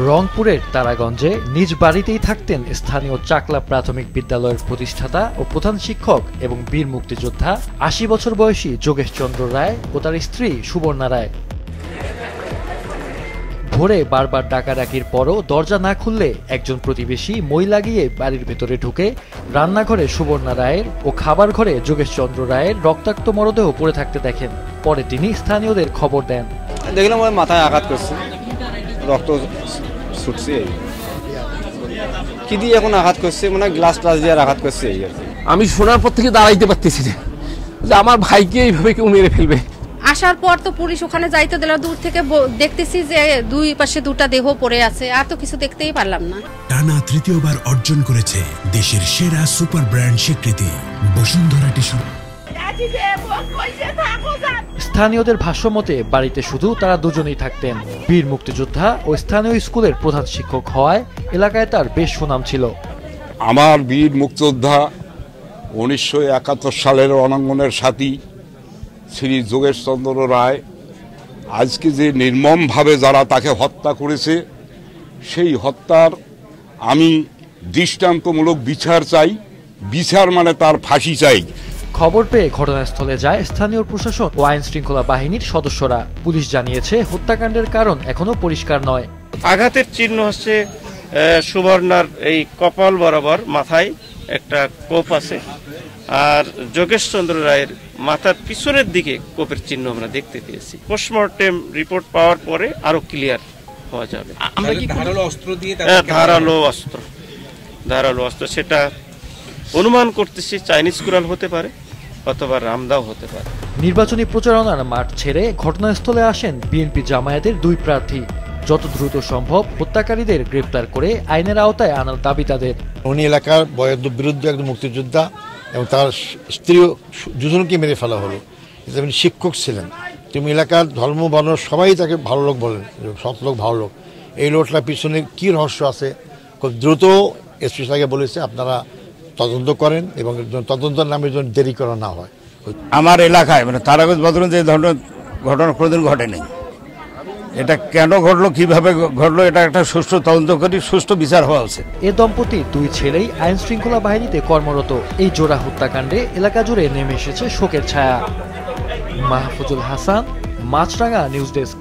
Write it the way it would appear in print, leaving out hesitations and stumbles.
রংপুরের তারাগঞ্জে নিজ বাড়িতেই থাকতেন স্থানীয় চাকলা প্রাথমিক বিদ্যালয়ের প্রতিষ্ঠাতা ও প্রধান শিক্ষক এবং বীর মুক্তিযোদ্ধা ৮০ বছর বয়সী যোগেশ চন্দ্র রায় ও তার স্ত্রী সুবর্ণা রায়। ভোরে বারবার ডাকাডাকির পরও দরজা না খুললে একজন প্রতিবেশী মই লাগিয়ে বাড়ির ভেতরে ঢুকে রান্নাঘরে সুবর্ণা রায়ের ও খাবার ঘরে যোগেশ চন্দ্র রায়ের রক্তাক্ত মরদেহ পড়ে থাকতে দেখেন। পরে তিনি স্থানীয়দের খবর দেন। দেখলাম মাথায় আঘাত করছে, রক্ত ছুটছে। কি দিয়ে এখন আঘাত করছে, মানে গ্লাস টাস দিয়ে আঘাত করছে। আমি শোনার পর থেকে দাঁড়াইতে পারতেছি না যে আমার ভাইকে এইভাবে কেউ মেরে ফেলবে। আসার পর তো পুলিশ ওখানে যাইতে দিল, দূর থেকে দেখতেছি যে দুই পাশে দুটা দেহ পড়ে আছে, আর তো কিছু দেখতেই পারলাম না। টানা তৃতীয়বার অর্জন করেছে দেশের সেরা সুপার ব্র্যান্ড স্বীকৃতি বসুন্ধরা টিস্যু। স্থানীয়দের ভাষ্যমতে বাড়িতে শুধু তারা দুজনেই থাকতেন। বীর মুক্তিযোদ্ধা ও স্থানীয় স্কুলের প্রধান শিক্ষক হওয়ায় এলাকায় তার বেশ সুনাম ছিল। আমার বীর মুক্তিযোদ্ধা ১৯৭১ সালের রণাঙ্গনের সাথী শ্রী যোগেশ চন্দ্র রায় আজকে যে নির্মমভাবে যারা তাকে হত্যা করেছে, সেই হত্যার আমি দৃষ্টান্তমূলক বিচার চাই। বিচার মানে তার ফাঁসি চাই। খবর পেয়ে ঘটনাস্থলে যায় স্থানীয় প্রশাসন ও আইন শৃঙ্খলা বাহিনীর সদস্যরা। পুলিশ জানিয়েছে হত্যাকাণ্ডের কারণ এখনো পরিষ্কার নয়। আঘাতের চিহ্ন হচ্ছে সুবর্ণার এই কপাল বরাবর মাথায় একটা কোপ আছে, আর যোগেশ চন্দ্র রায়ের মাথার পিছনের দিকে কোপের চিহ্ন আমরা দেখতে পেয়েছি। পোস্টমর্টেম রিপোর্ট পাওয়ার পরে আরো ক্লিয়ার হওয়া যাবে। ধারালো অস্ত্র সেটা অনুমান করতেছি চাইনিজ কুড়াল হতে পারে অথবা রামদাও হতে পারে। নির্বাচনী প্রচারণার মাঠ ছেড়ে ঘটনাস্থলে আসেন বিএনপি জামায়াতের দুই প্রার্থী। যত দ্রুত সম্ভব হত্যাকারীদের গ্রেপ্তার করে আইনের আওতায় আনার দাবি তাদের। উনি এলাকার বিরুদ্ধে একজন মুক্তিযোদ্ধা এবং তার স্ত্রীও দুজনকে মেরে ফেলা হলো। তিনি শিক্ষক ছিলেন। তুমি এলাকার ধর্ম বর্ণ সবাই তাকে ভালো লোক বলেন, সৎ লোক, ভালো লোক। এই লোকটার পিছনে কী রহস্য আছে খুব দ্রুত এসপি সাহেবকে বলেছে আপনারা তদন্ত করেন এবং তদন্তের নামে যেন দেরি করা না হয়। আমার এলাকায় মানে তারাগঞ্জ বদরগঞ্জ এই ধরনের ঘটনা কোনোদিন ঘটেনি। এটা কেন ঘটলো, কিভাবে ঘটলো, এটা একটা সুষ্ঠু তদন্ত করি, সুষ্ঠু বিচার হওয়া উচিত। এ দম্পতি দুই ছেলেই আইন শৃঙ্খলা বাহিনীতে কর্মরত। এই জোড়া হত্যাকাণ্ডে এলাকা জুড়ে নেমে এসেছে শোকের ছায়া। মাহফুজুল হাসান, মাছরাঙা নিউজ ডেস্ক।